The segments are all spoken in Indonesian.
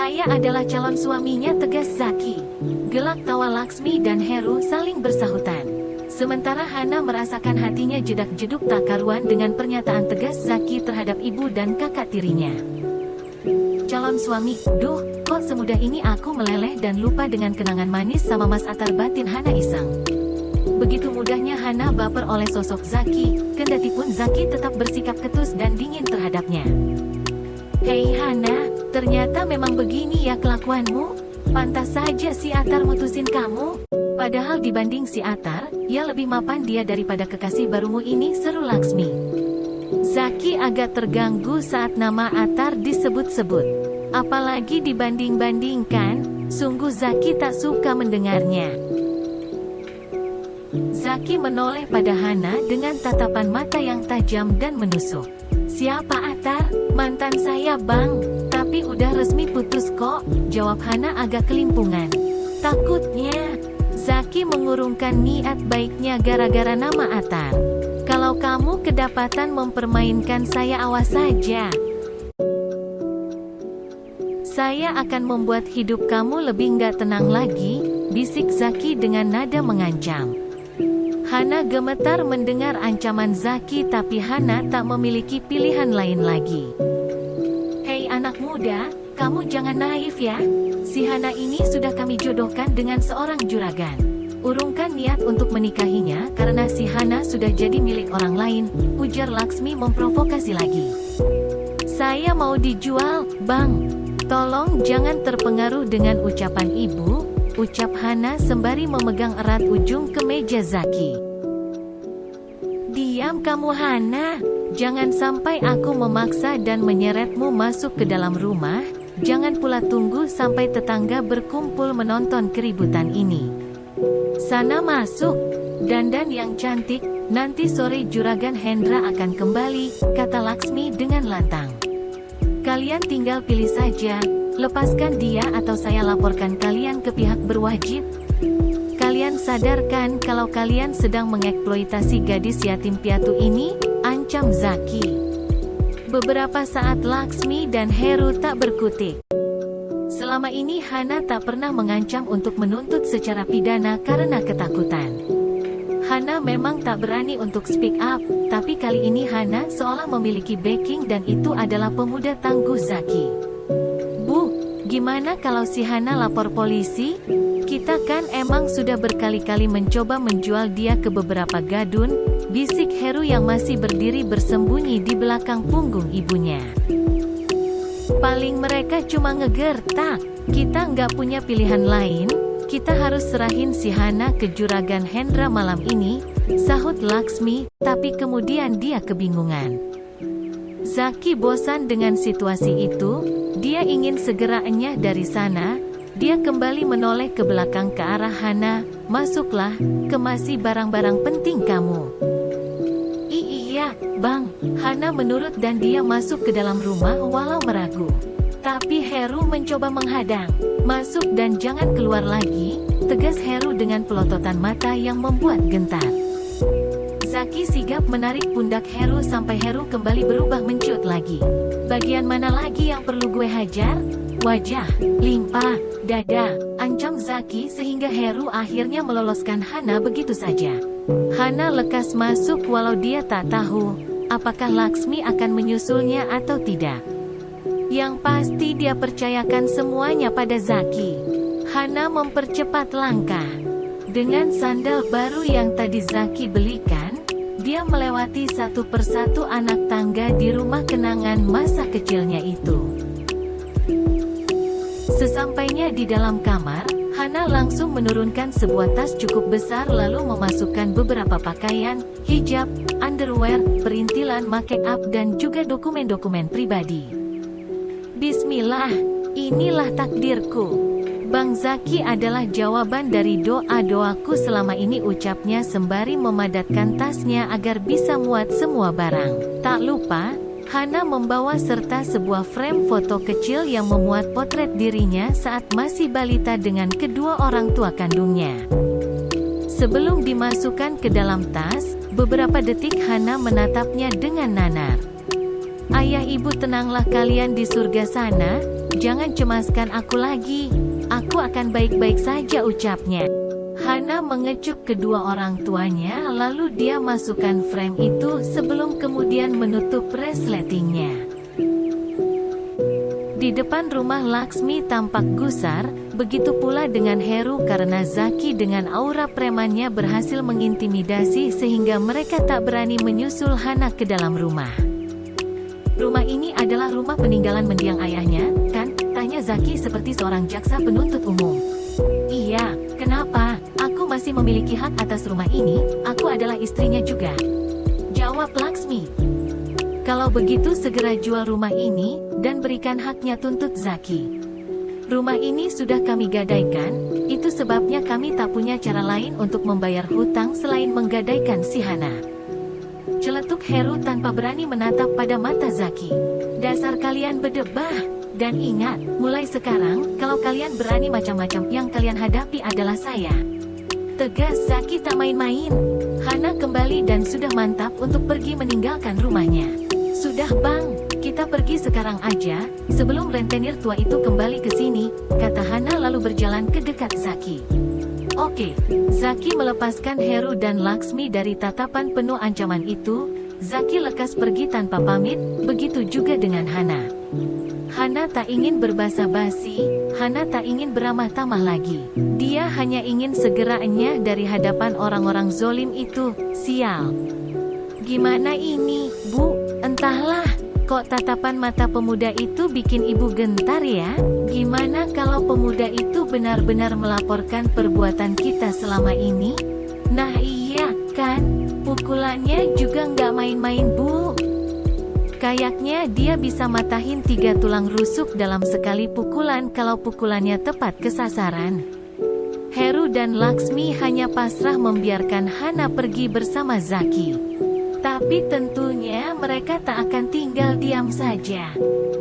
Saya adalah calon suaminya, tegas Zaki. Gelak tawa Laksmi dan Heru saling bersahutan. Sementara Hana merasakan hatinya jedak-jeduk tak karuan dengan pernyataan tegas Zaki terhadap ibu dan kakak tirinya. Calon suami, duh, kok semudah ini aku meleleh dan lupa dengan kenangan manis sama Mas Atar, batin Hana iseng. Begitu mudahnya Hana baper oleh sosok Zaki, kendati pun Zaki tetap bersikap ketus dan dingin terhadapnya. Hei Hana, ternyata memang begini ya kelakuanmu? Pantas saja si Atar mutusin kamu. Padahal dibanding si Atar, ya lebih mapan dia daripada kekasih barumu ini, seru Laksmi. Zaki agak terganggu saat nama Atar disebut-sebut. Apalagi dibanding-bandingkan, sungguh Zaki tak suka mendengarnya. Zaki menoleh pada Hana dengan tatapan mata yang tajam dan menusuk. Siapa Atar? Mantan saya bang, tapi udah resmi putus kok, jawab Hana agak kelimpungan. Takutnya, Zaki mengurungkan niat baiknya gara-gara nama Atar. Kalau kamu kedapatan mempermainkan saya, awas saja. Saya akan membuat hidup kamu lebih nggak tenang lagi, bisik Zaki dengan nada mengancam. Hana gemetar mendengar ancaman Zaki, tapi Hana tak memiliki pilihan lain lagi. Hei anak muda, kamu jangan naif ya. Si Hana ini sudah kami jodohkan dengan seorang juragan. Urungkan niat untuk menikahinya karena si Hana sudah jadi milik orang lain, ujar Laksmi memprovokasi lagi. Saya mau dijual, bang. Tolong jangan terpengaruh dengan ucapan ibu, ucap Hana sembari memegang erat ujung kemeja Zaki. Diam kamu Hana, jangan sampai aku memaksa dan menyeretmu masuk ke dalam rumah, jangan pula tunggu sampai tetangga berkumpul menonton keributan ini. Sana masuk, dandan yang cantik, nanti sore juragan Hendra akan kembali, kata Laksmi dengan lantang. Kalian tinggal pilih saja, lepaskan dia atau saya laporkan kalian ke pihak berwajib. Kalian sadarkan kalau kalian sedang mengeksploitasi gadis yatim piatu ini, ancam Zaki. Beberapa saat Laksmi dan Heru tak berkutik. Selama ini Hana tak pernah mengancam untuk menuntut secara pidana karena ketakutan. Hana memang tak berani untuk speak up, tapi kali ini Hana seolah memiliki backing dan itu adalah pemuda tangguh Zaki. Bu, gimana kalau si Hana lapor polisi? Kita kan emang sudah berkali-kali mencoba menjual dia ke beberapa gadun, bisik Heru yang masih berdiri bersembunyi di belakang punggung ibunya. Paling mereka cuma ngegertak, kita nggak punya pilihan lain, kita harus serahin si Hana ke juragan Hendra malam ini, sahut Laksmi, tapi kemudian dia kebingungan. Zaki bosan dengan situasi itu, dia ingin segera enyah dari sana. Dia kembali menoleh ke belakang ke arah Hana, masuklah, kemasi barang-barang penting kamu. Iya, bang, Hana menurut dan dia masuk ke dalam rumah walau meragu. Tapi Heru mencoba menghadang. Masuk dan jangan keluar lagi, tegas Heru dengan pelototan mata yang membuat gentar. Zaki sigap menarik pundak Heru sampai Heru kembali berubah mencut lagi. Bagian mana lagi yang perlu gue hajar? Wajah, limpa, dada, ancam Zaki sehingga Heru akhirnya meloloskan Hana begitu saja. Hana lekas masuk walau dia tak tahu, apakah Laksmi akan menyusulnya atau tidak. Yang pasti dia percayakan semuanya pada Zaki. Hana mempercepat langkah. Dengan sandal baru yang tadi Zaki belikan, dia melewati satu persatu anak tangga di rumah kenangan masa kecilnya itu. Sesampainya di dalam kamar, Hana langsung menurunkan sebuah tas cukup besar lalu memasukkan beberapa pakaian, hijab, underwear, perintilan make up dan juga dokumen-dokumen pribadi. Bismillah, inilah takdirku. Bang Zaki adalah jawaban dari doa-doaku selama ini, ucapnya sembari memadatkan tasnya agar bisa muat semua barang. Tak lupa, Hana membawa serta sebuah frame foto kecil yang memuat potret dirinya saat masih balita dengan kedua orang tua kandungnya. Sebelum dimasukkan ke dalam tas, beberapa detik Hana menatapnya dengan nanar. Ayah ibu, tenanglah kalian di surga sana, jangan cemaskan aku lagi. Aku akan baik-baik saja, ucapnya. Hana mengecup kedua orang tuanya, lalu dia masukkan frame itu sebelum kemudian menutup resletingnya. Di depan rumah Laksmi tampak gusar, begitu pula dengan Heru karena Zaki dengan aura premannya berhasil mengintimidasi sehingga mereka tak berani menyusul Hana ke dalam rumah. Rumah ini adalah rumah peninggalan mendiang ayahnya, kan? Tanya Zaki seperti seorang jaksa penuntut umum. Iya, kenapa? Aku masih memiliki hak atas rumah ini, aku adalah istrinya juga. Jawab Laksmi. Kalau begitu segera jual rumah ini, dan berikan haknya, tuntut Zaki. Rumah ini sudah kami gadaikan, itu sebabnya kami tak punya cara lain untuk membayar hutang selain menggadaikan si Hana. Celetuk Heru tanpa berani menatap pada mata Zaki. Dasar kalian berdebah, dan ingat, mulai sekarang, kalau kalian berani macam-macam yang kalian hadapi adalah saya. Tegas Zaki tak main-main. Hana kembali dan sudah mantap untuk pergi meninggalkan rumahnya. Sudah bang, kita pergi sekarang aja, sebelum rentenir tua itu kembali ke sini, kata Hana lalu berjalan ke dekat Zaki. Oke, Zaki melepaskan Heru dan Laksmi dari tatapan penuh ancaman itu. Zaki lekas pergi tanpa pamit, begitu juga dengan Hana. Hana tak ingin berbasa-basi, Hana tak ingin beramah tamah lagi. Dia hanya ingin segera enyah dari hadapan orang-orang zolim itu, sial. Gimana ini, Bu? Entahlah, kok tatapan mata pemuda itu bikin ibu gentar ya? Gimana kalau pemuda itu benar-benar melaporkan perbuatan kita selama ini? Nah iya, kan? Pukulannya juga nggak main-main, Bu. Kayaknya dia bisa matahin 3 tulang rusuk dalam sekali pukulan kalau pukulannya tepat ke sasaran. Heru dan Laksmi hanya pasrah membiarkan Hana pergi bersama Zaki. Tapi tentunya mereka tak akan tinggal diam saja.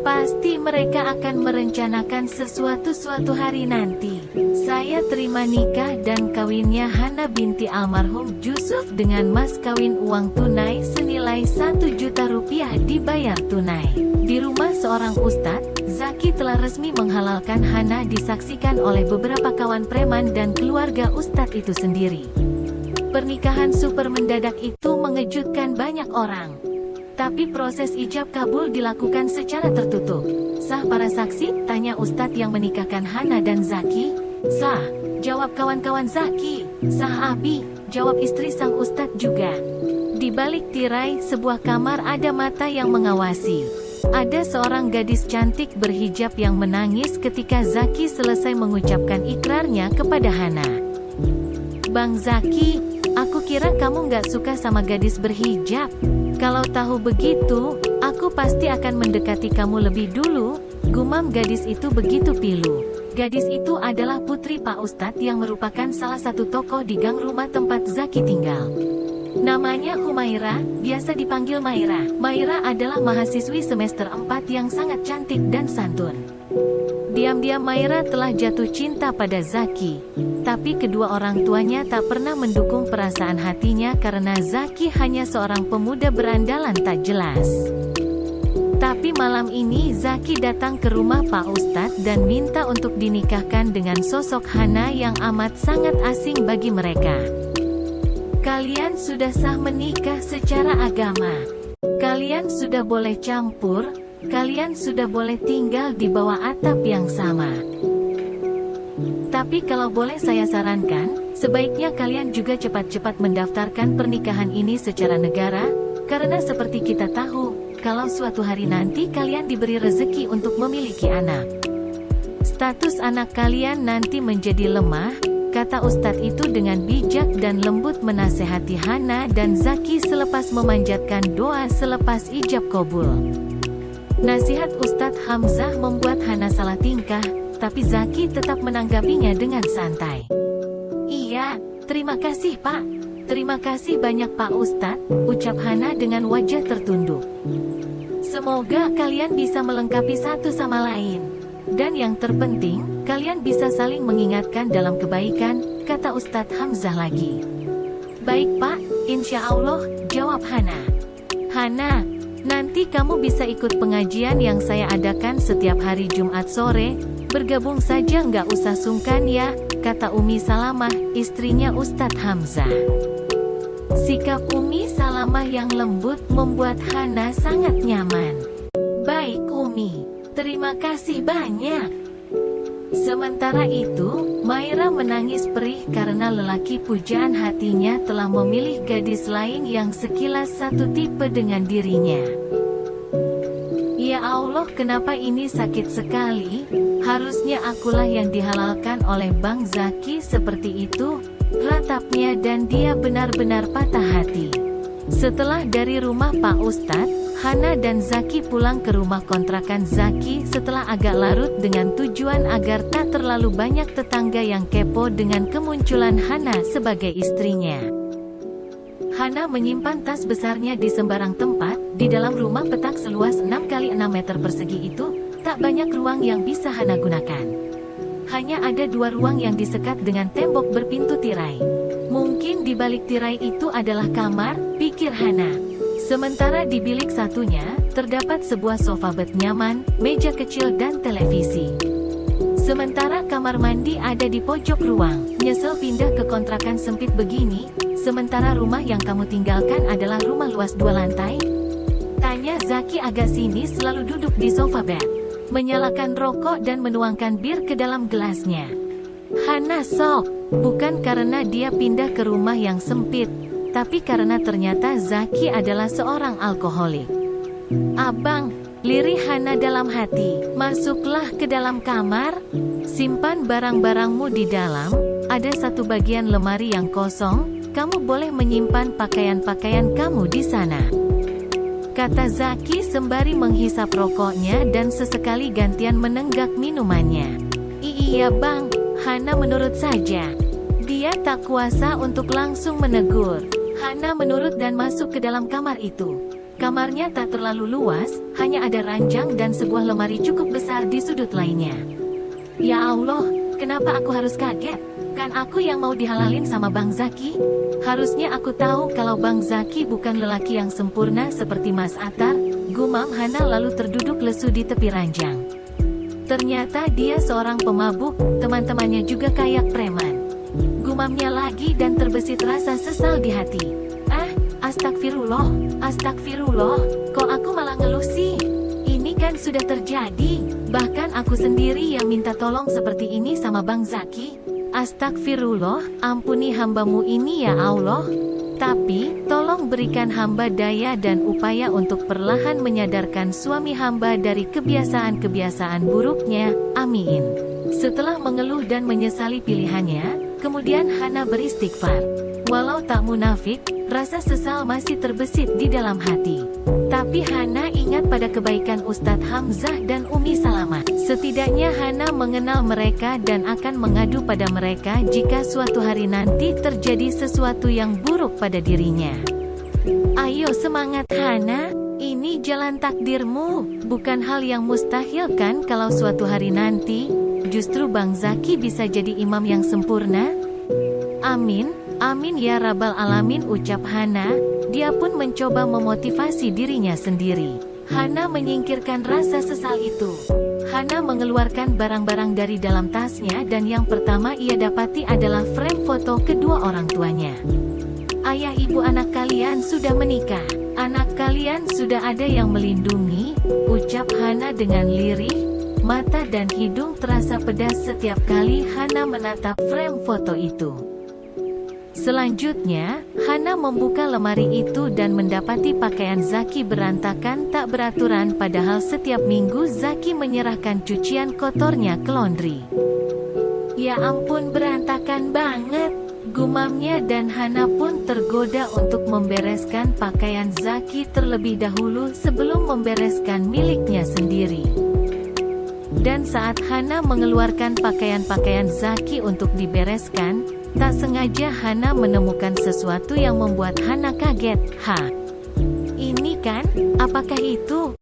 Pasti mereka akan merencanakan sesuatu suatu hari nanti. Saya terima nikah dan kawinnya Hana binti almarhum Yusuf dengan mas kawin uang tunai senilai 1 juta rupiah dibayar tunai. Di rumah seorang ustadz, Zaki telah resmi menghalalkan Hana disaksikan oleh beberapa kawan preman dan keluarga ustadz itu sendiri. Pernikahan super mendadak itu mengejutkan banyak orang. Tapi proses ijab kabul dilakukan secara tertutup. Sah para saksi? Tanya ustadz yang menikahkan Hana dan Zaki. Sah, jawab kawan-kawan Zaki. Sah Abi, jawab istri sang ustadz juga. Di balik tirai sebuah kamar ada mata yang mengawasi. Ada seorang gadis cantik berhijab yang menangis ketika Zaki selesai mengucapkan ikrarnya kepada Hana. Bang Zaki, aku kira kamu nggak suka sama gadis berhijab. Kalau tahu begitu, aku pasti akan mendekati kamu lebih dulu, gumam gadis itu begitu pilu. Gadis itu adalah putri Pak Ustadz yang merupakan salah satu tokoh di gang rumah tempat Zaki tinggal. Namanya Humaira, biasa dipanggil Maira. Maira adalah mahasiswi semester 4 yang sangat cantik dan santun. Diam-diam Maira telah jatuh cinta pada Zaki. Tapi kedua orang tuanya tak pernah mendukung perasaan hatinya karena Zaki hanya seorang pemuda berandalan tak jelas. Tapi malam ini Zaki datang ke rumah Pak Ustadz dan minta untuk dinikahkan dengan sosok Hana yang amat sangat asing bagi mereka. Kalian sudah sah menikah secara agama. Kalian sudah boleh campur. Kalian sudah boleh tinggal di bawah atap yang sama. Tapi kalau boleh saya sarankan, sebaiknya kalian juga cepat-cepat mendaftarkan pernikahan ini secara negara, karena seperti kita tahu, kalau suatu hari nanti kalian diberi rezeki untuk memiliki anak, status anak kalian nanti menjadi lemah, kata Ustadz itu dengan bijak dan lembut menasehati Hana dan Zaki selepas memanjatkan doa selepas ijab kabul. Nasihat Ustadz Hamzah membuat Hana salah tingkah, tapi Zaki tetap menanggapinya dengan santai. Iya, terima kasih Pak. Terima kasih banyak Pak Ustadz, ucap Hana dengan wajah tertunduk. Semoga kalian bisa melengkapi satu sama lain. Dan yang terpenting, kalian bisa saling mengingatkan dalam kebaikan, kata Ustadz Hamzah lagi. Baik Pak, insya Allah, jawab Hana. Hana, Nanti kamu bisa ikut pengajian yang saya adakan setiap hari Jumat sore. Bergabung saja, nggak usah sungkan ya, kata Umi Salamah, istrinya Ustadz Hamzah. Sikap Umi Salamah yang lembut membuat Hana sangat nyaman. Baik Umi, terima kasih banyak. Sementara itu, Maira menangis perih karena lelaki pujaan hatinya telah memilih gadis lain yang sekilas satu tipe dengan dirinya. Ya Allah, kenapa ini sakit sekali? Harusnya akulah yang dihalalkan oleh Bang Zaki seperti itu, ratapnya, dan dia benar-benar patah hati. Setelah dari rumah Pak Ustadz, Hana dan Zaki pulang ke rumah kontrakan Zaki setelah agak larut dengan tujuan agar tak terlalu banyak tetangga yang kepo dengan kemunculan Hana sebagai istrinya. Hana menyimpan tas besarnya di sembarang tempat. Di dalam rumah petak seluas 6 x 6 meter persegi itu, tak banyak ruang yang bisa Hana gunakan. Hanya ada 2 ruang yang disekat dengan tembok berpintu tirai. Mungkin di balik tirai itu adalah kamar, pikir Hana. Sementara di bilik satunya, terdapat sebuah sofa bed nyaman, meja kecil dan televisi. Sementara kamar mandi ada di pojok ruang. Nyesel pindah ke kontrakan sempit begini, sementara rumah yang kamu tinggalkan adalah rumah luas 2 lantai? Tanya Zaki agak sinis lalu duduk di sofa bed, menyalakan rokok dan menuangkan bir ke dalam gelasnya. Hana sok, bukan karena dia pindah ke rumah yang sempit, tapi karena ternyata Zaki adalah seorang alkoholik. Abang, lirih Hana dalam hati, masuklah ke dalam kamar, simpan barang-barangmu di dalam, ada satu bagian lemari yang kosong, kamu boleh menyimpan pakaian-pakaian kamu di sana. Kata Zaki sembari menghisap rokoknya dan sesekali gantian menenggak minumannya. Iya bang, Hana menurut saja. Dia tak kuasa untuk langsung menegur. Hana menurut dan masuk ke dalam kamar itu. Kamarnya tak terlalu luas, hanya ada ranjang dan sebuah lemari cukup besar di sudut lainnya. Ya Allah, kenapa aku harus kaget? Kan aku yang mau dihalalin sama Bang Zaki? Harusnya aku tahu kalau Bang Zaki bukan lelaki yang sempurna seperti Mas Atar, gumam Hana lalu terduduk lesu di tepi ranjang. Ternyata dia seorang pemabuk, teman-temannya juga kayak preman. Gumamnya lagi dan terbesit rasa sesal di hati. Astagfirullah, kok aku malah ngeluh sih? Ini kan sudah terjadi, bahkan aku sendiri yang minta tolong seperti ini sama Bang Zaki. Astagfirullah, ampuni hambamu ini ya Allah. Tapi, tolong berikan hamba daya dan upaya untuk perlahan menyadarkan suami hamba dari kebiasaan-kebiasaan buruknya, amin. Setelah mengeluh dan menyesali pilihannya, kemudian Hana beristighfar. Walau tak munafik, rasa sesal masih terbesit di dalam hati. Tapi Hana ingat pada kebaikan Ustadz Hamzah dan Umi Salamah. Setidaknya Hana mengenal mereka dan akan mengadu pada mereka jika suatu hari nanti terjadi sesuatu yang buruk pada dirinya. Ayo semangat Hana, ini jalan takdirmu. Bukan hal yang mustahil kan kalau suatu hari nanti, justru Bang Zaki bisa jadi imam yang sempurna? Amin, amin ya Rabbal Alamin, ucap Hana. Dia pun mencoba memotivasi dirinya sendiri. Hana menyingkirkan rasa sesal itu. Hana mengeluarkan barang-barang dari dalam tasnya dan yang pertama ia dapati adalah frame foto kedua orang tuanya. Ayah ibu anak kalian sudah menikah. Anak kalian sudah ada yang melindungi, ucap Hana dengan lirih. Mata dan hidung terasa pedas setiap kali Hana menatap frame foto itu. Selanjutnya, Hana membuka lemari itu dan mendapati pakaian Zaki berantakan tak beraturan padahal setiap minggu Zaki menyerahkan cucian kotornya ke laundry. Ya ampun, berantakan banget, gumamnya dan Hana pun tergoda untuk membereskan pakaian Zaki terlebih dahulu sebelum membereskan miliknya sendiri. Dan saat Hana mengeluarkan pakaian-pakaian Zaki untuk dibereskan, tak sengaja Hana menemukan sesuatu yang membuat Hana kaget. Ini kan, apakah itu?